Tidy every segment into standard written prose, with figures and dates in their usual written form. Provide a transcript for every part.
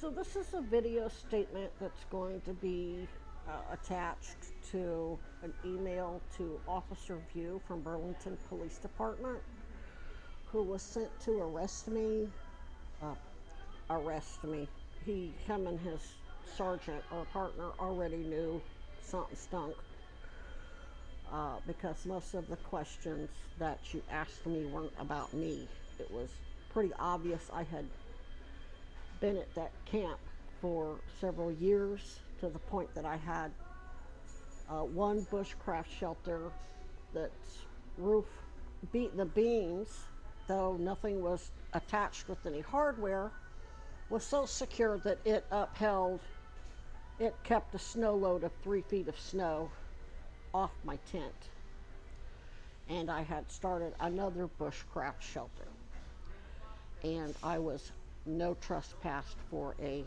So this is a video statement that's going to be attached to an email to Officer View from Burlington Police Department, who was sent to arrest me. Uh, arrest me. Him and his sergeant or partner already knew something stunk, because most of the questions that you asked me weren't about me. It was pretty obvious I had been at that camp for several years, to the point that I had one bushcraft shelter that's roof beat the beams, though nothing was attached with any hardware, was so secure that it kept a snow load of 3 feet of snow off my tent. And I had started another bushcraft shelter, and I was no trespass for a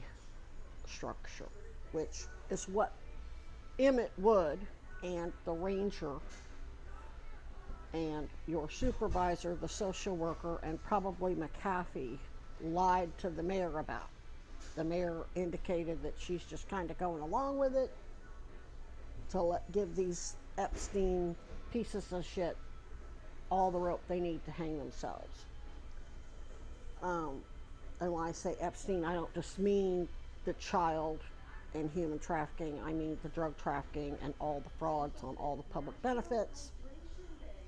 structure, which is what Emmett Wood and the ranger and your supervisor, the social worker, and probably McAfee lied to the mayor about. The mayor indicated that she's just kind of going along with it to give these Epstein pieces of shit all the rope they need to hang themselves. And when I say Epstein, I don't just mean the child and human trafficking. I mean the drug trafficking and all the frauds on all the public benefits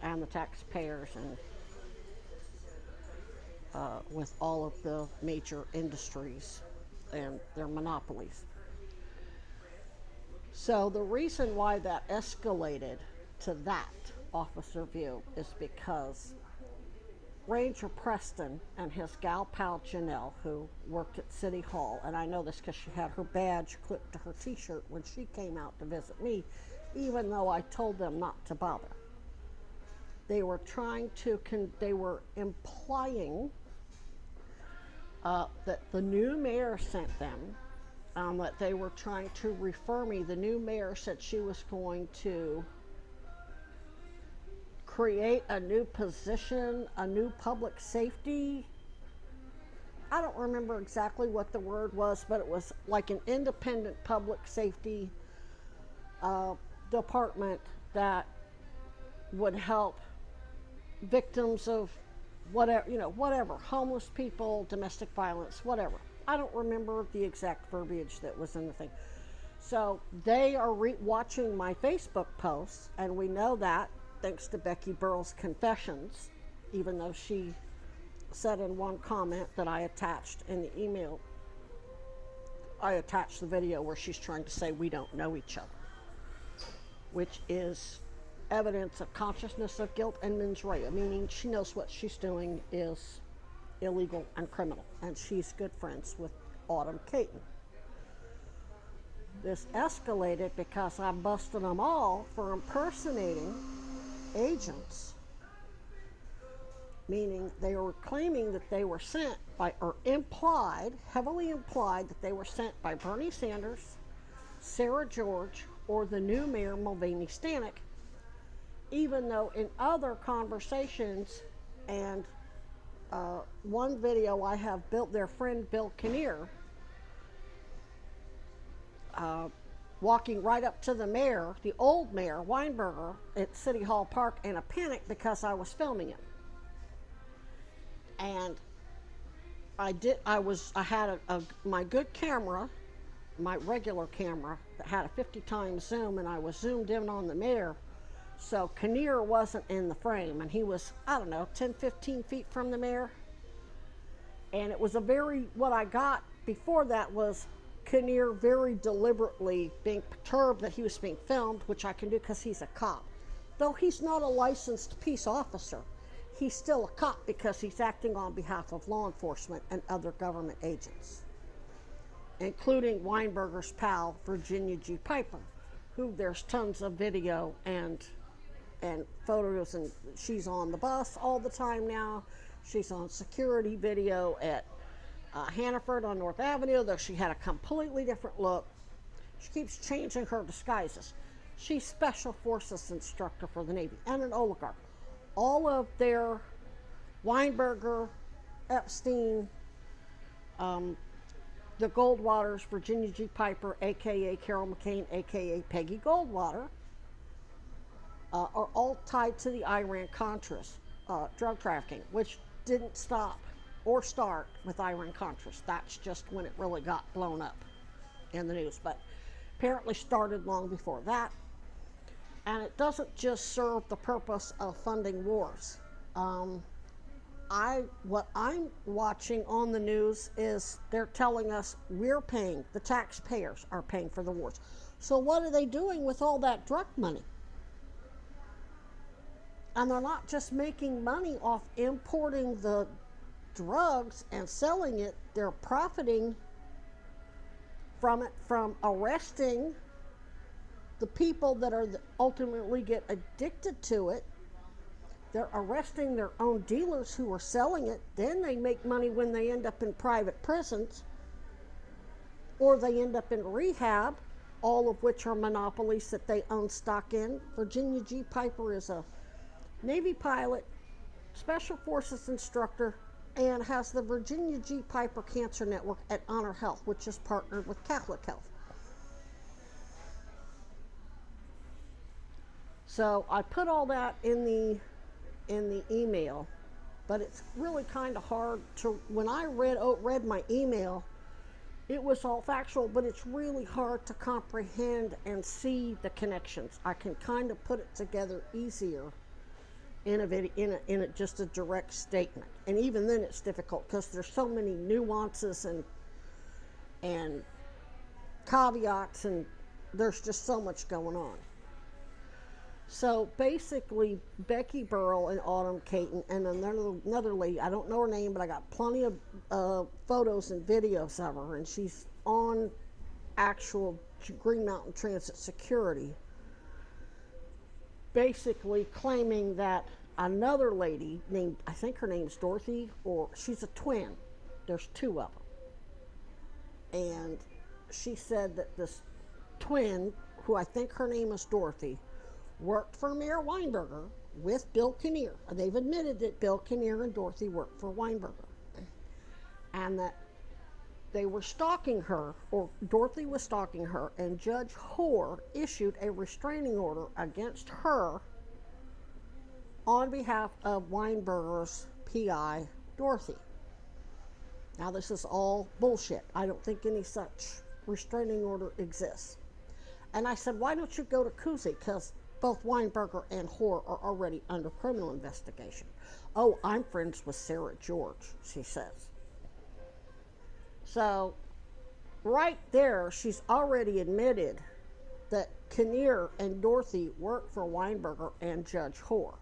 and the taxpayers, and with all of the major industries and their monopolies. So the reason why that escalated to that Officer View is because Ranger Preston and his gal pal Janelle, who worked at City Hall, and I know this because she had her badge clipped to her t-shirt when she came out to visit me, even though I told them not to bother. They were they were implying that the new mayor sent them, that they were trying to refer me. The new mayor said she was going to create a new position, a new public safety. I don't remember exactly what the word was, but it was like an independent public safety department that would help victims of whatever, homeless people, domestic violence, whatever. I don't remember the exact verbiage that was in the thing. So they are watching my Facebook posts, and we know that thanks to Becky Burrell's confessions, even though she said in one comment that I attached in the email, I attached the video where she's trying to say we don't know each other, which is evidence of consciousness of guilt and mens rea, meaning she knows what she's doing is illegal and criminal, and she's good friends with Autumn Caton. This escalated because I busted them all for impersonating agents, meaning they were claiming that they were sent by, or heavily implied that they were sent by Bernie Sanders, Sarah George, or the new mayor Mulvaney Stanek, even though in other conversations and one video I have built, their friend Bill Kinnear walking right up to the mayor, the old mayor, Weinberger, at City Hall Park in a panic because I was filming him. And I had my good camera, my regular camera that had a 50 times zoom, and I was zoomed in on the mayor. So Kinnear wasn't in the frame, and he was, 10, 15 feet from the mayor. And it was what I got before that was Kinnear very deliberately being perturbed that he was being filmed, which I can do because he's a cop. Though he's not a licensed peace officer, he's still a cop because he's acting on behalf of law enforcement and other government agents, including Weinberger's pal, Virginia G. Piper, who there's tons of video and photos, and she's on the bus all the time now. She's on security video at Hannaford on North Avenue, though she had a completely different look. She keeps changing her disguises. She's Special Forces instructor for the Navy and an oligarch. All of their Weinberger, Epstein, the Goldwaters, Virginia G. Piper, aka Carol McCain, aka Peggy Goldwater, are all tied to the Iran-Contras drug trafficking, which didn't stop or start with Iran-Contras. That's just when it really got blown up in the news, but apparently started long before that. And it doesn't just serve the purpose of funding wars. What I'm watching on the news is they're telling us we're paying, the taxpayers are paying for the wars. So what are they doing with all that drug money? And they're not just making money off importing the drugs and selling it, they're profiting from it, from arresting the people that are ultimately get addicted to it. They're arresting their own dealers who are selling it. Then they make money when they end up in private prisons or they end up in rehab, all of which are monopolies that they own stock in. Virginia G. Piper is a Navy pilot, Special Forces instructor, and has the Virginia G. Piper Cancer Network at Honor Health, which is partnered with Catholic Health. So I put all that in the email, but it's really kind of hard to, when I read my email, it was all factual, but it's really hard to comprehend and see the connections. I can kind of put it together easier in a video, in a just a direct statement, and even then it's difficult because there's so many nuances and caveats, and there's just so much going on. So basically, Becky Burrell and Autumn Caton and another lady, I don't know her name, but I got plenty of photos and videos of her, and she's on actual Green Mountain Transit security, basically claiming that another lady named, I think her name's Dorothy, or she's a twin. There's two of them. And she said that this twin, who I think her name is Dorothy, worked for Mayor Weinberger with Bill Kinnear. They've admitted that Bill Kinnear and Dorothy worked for Weinberger, and that they were stalking her, or Dorothy was stalking her, and Judge Hoare issued a restraining order against her on behalf of Weinberger's PI, Dorothy. Now, this is all bullshit. I don't think any such restraining order exists. And I said, why don't you go to Cousy? Because both Weinberger and Hoare are already under criminal investigation. Oh, I'm friends with Sarah George, she says. So, right there, she's already admitted that Kinnear and Dorothy worked for Weinberger and Judge Hoare.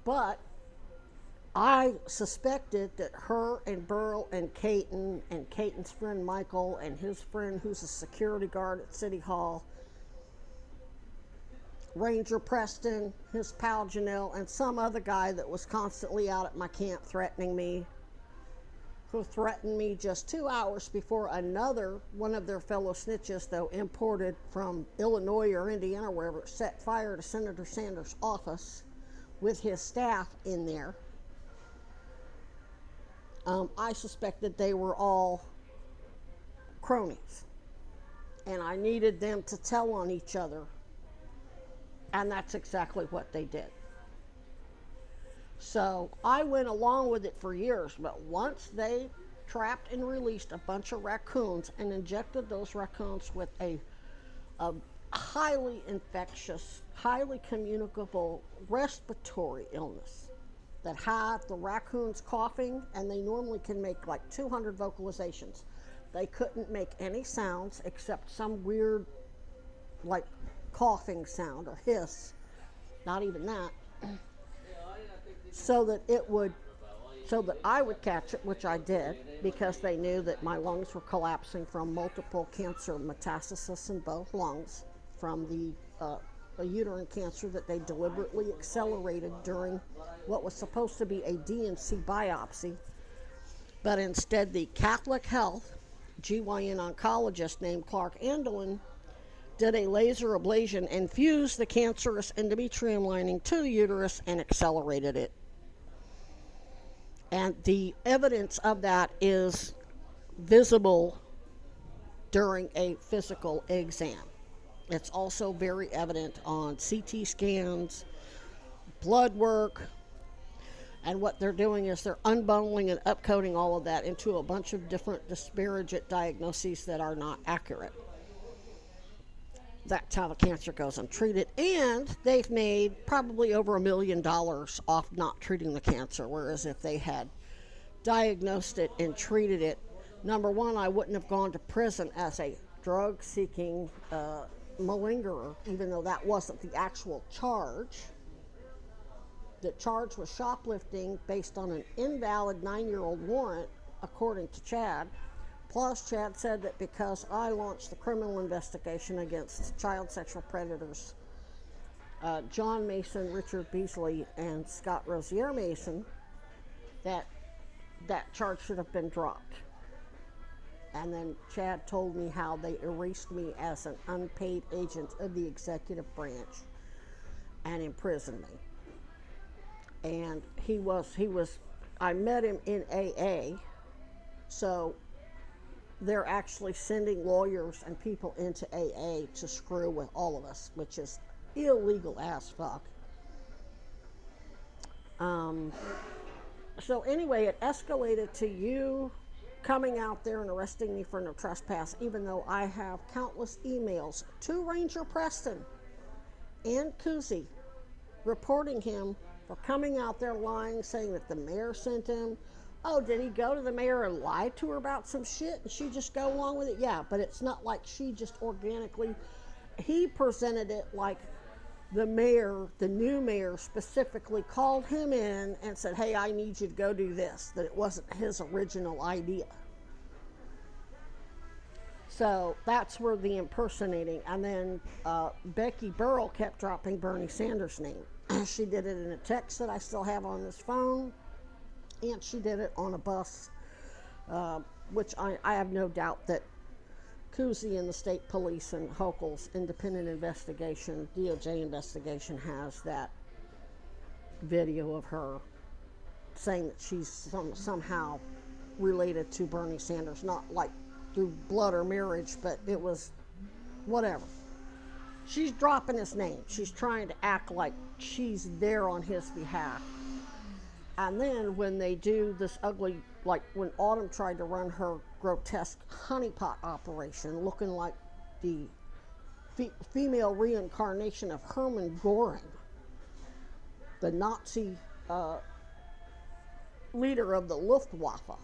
But I suspected that her and Burrell and Caton's friend Michael, and his friend who's a security guard at City Hall, Ranger Preston, his pal Janelle, and some other guy that was constantly out at my camp threatening me, who threatened me just 2 hours before another one of their fellow snitches, though imported from Illinois or Indiana, wherever, set fire to Senator Sanders' office with his staff in there. I suspected they were all cronies, and I needed them to tell on each other, and that's exactly what they did. So I went along with it for years, but once they trapped and released a bunch of raccoons and injected those raccoons with a highly infectious, highly communicable respiratory illness that had the raccoons coughing, and they normally can make like 200 vocalizations. They couldn't make any sounds except some weird, like, coughing sound or hiss, not even that, so that I would catch it, which I did, because they knew that my lungs were collapsing from multiple cancer metastasis in both lungs from the a uterine cancer that they deliberately accelerated during what was supposed to be a DNC biopsy, but instead the Catholic Health GYN oncologist named Clark Andelin did a laser ablation and fused the cancerous endometrium lining to the uterus and accelerated it. And the evidence of that is visible during a physical exam. It's also very evident on CT scans, blood work, and what they're doing is they're unbundling and upcoding all of that into a bunch of different disparate diagnoses that are not accurate. That's how the cancer goes untreated, and they've made probably over $1 million off not treating the cancer, whereas if they had diagnosed it and treated it, number one, I wouldn't have gone to prison as a drug-seeking malingerer, even though that wasn't the actual charge. The charge was shoplifting based on an invalid 9-year-old warrant, according to Chad. Plus, Chad said that because I launched the criminal investigation against child sexual predators, John Mason, Richard Beasley, and Scott Rosier Mason, that charge should have been dropped. And then Chad told me how they erased me as an unpaid agent of the executive branch and imprisoned me. And I met him in AA, so they're actually sending lawyers and people into AA to screw with all of us, which is illegal as fuck. So anyway, it escalated to you coming out there and arresting me for no trespass, even though I have countless emails to Ranger Preston and Kuzi reporting him for coming out there lying, saying that the mayor sent him. Oh, did he go to the mayor and lie to her about some shit and she just go along with it? Yeah, but it's not like she just organically. He presented it like the mayor, the new mayor, specifically called him in and said, hey, I need you to go do this, that it wasn't his original idea. So that's where the impersonating, and then Becky Burrell kept dropping Bernie Sanders' name. She did it in a text that I still have on this phone, and she did it on a bus, which I have no doubt that Kuzi and the state police and Hochul's independent investigation, DOJ investigation, has that video of her saying that she's somehow related to Bernie Sanders, not like through blood or marriage, but it was whatever. She's dropping his name. She's trying to act like she's there on his behalf. And then when they do this ugly, like when Autumn tried to run her grotesque honeypot operation, looking like the female reincarnation of Hermann Göring, the Nazi leader of the Luftwaffe.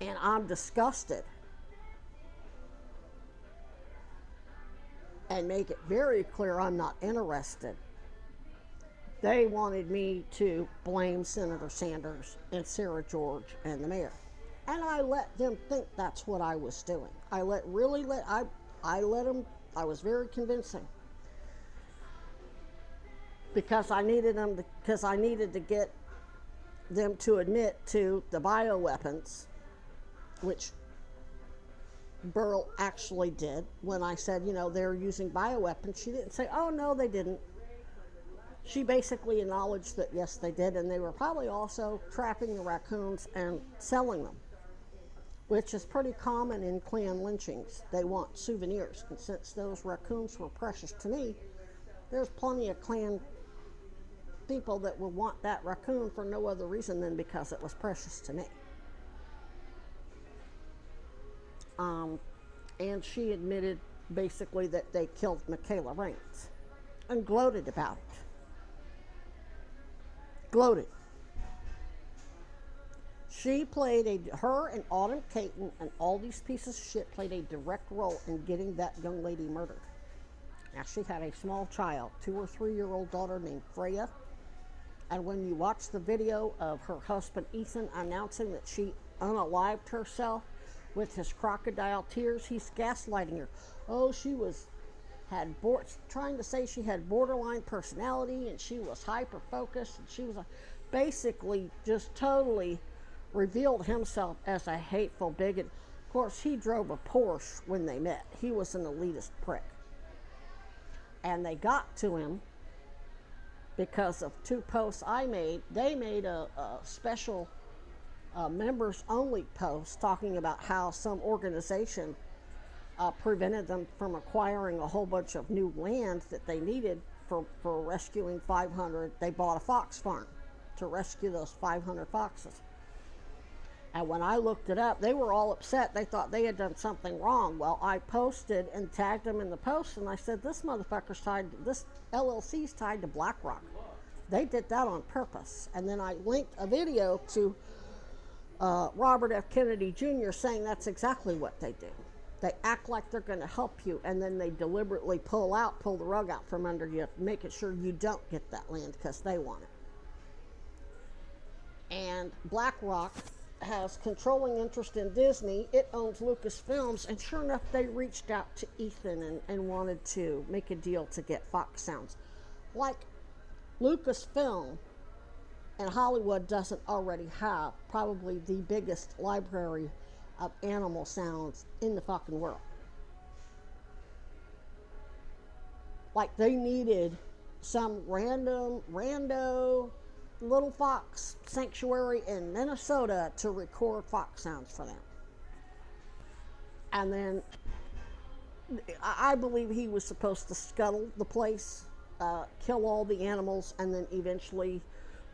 And I'm disgusted. And make it very clear I'm not interested. They wanted me to blame Senator Sanders and Sarah George and the mayor. And I let them think that's what I was doing. I let them, I was very convincing. Because I needed to get them to admit to the bioweapons, which Burrell actually did. When I said, they're using bioweapons, she didn't say, oh, no, they didn't. She basically acknowledged that, yes, they did, and they were probably also trapping the raccoons and selling them, which is pretty common in Klan lynchings. They want souvenirs, and since those raccoons were precious to me, there's plenty of Klan people that will want that raccoon for no other reason than because it was precious to me. And she admitted basically that they killed Michaela Raines and gloated about it. Gloated. She played her and Autumn Caton and all these pieces of shit played a direct role in getting that young lady murdered. Now, she had a small child, 2 or 3-year-old daughter named Freya. And when you watch the video of her husband Ethan announcing that she unalived herself with his crocodile tears, he's gaslighting her. Oh, trying to say she had borderline personality and she was hyper-focused and she was basically just totally revealed himself as a hateful bigot. Of course, he drove a Porsche when they met. He was an elitist prick. And they got to him because of two posts I made. They made a special members only post talking about how some organization prevented them from acquiring a whole bunch of new land that they needed for rescuing 500. They bought a fox farm to rescue those 500 foxes. And when I looked it up, they were all upset. They thought they had done something wrong. Well, I posted and tagged them in the post, and I said, this LLC's tied to BlackRock. They did that on purpose. And then I linked a video to Robert F. Kennedy Jr. saying that's exactly what they do. They act like they're going to help you, and then they deliberately pull the rug out from under you, making sure you don't get that land because they want it. And BlackRock has controlling interest in Disney. It owns Lucasfilms, and sure enough, they reached out to Ethan and wanted to make a deal to get Fox sounds. Like Lucasfilm and Hollywood doesn't already have probably the biggest library of animal sounds in the fucking world. Like they needed some rando little fox sanctuary in Minnesota to record fox sounds for them. And then I believe he was supposed to scuttle the place, kill all the animals, and then eventually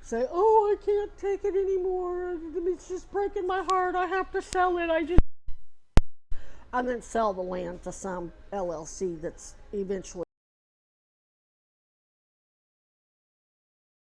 say, oh, I can't take it anymore. It's just breaking my heart. I have to sell it. And then sell the land to some LLC that's eventually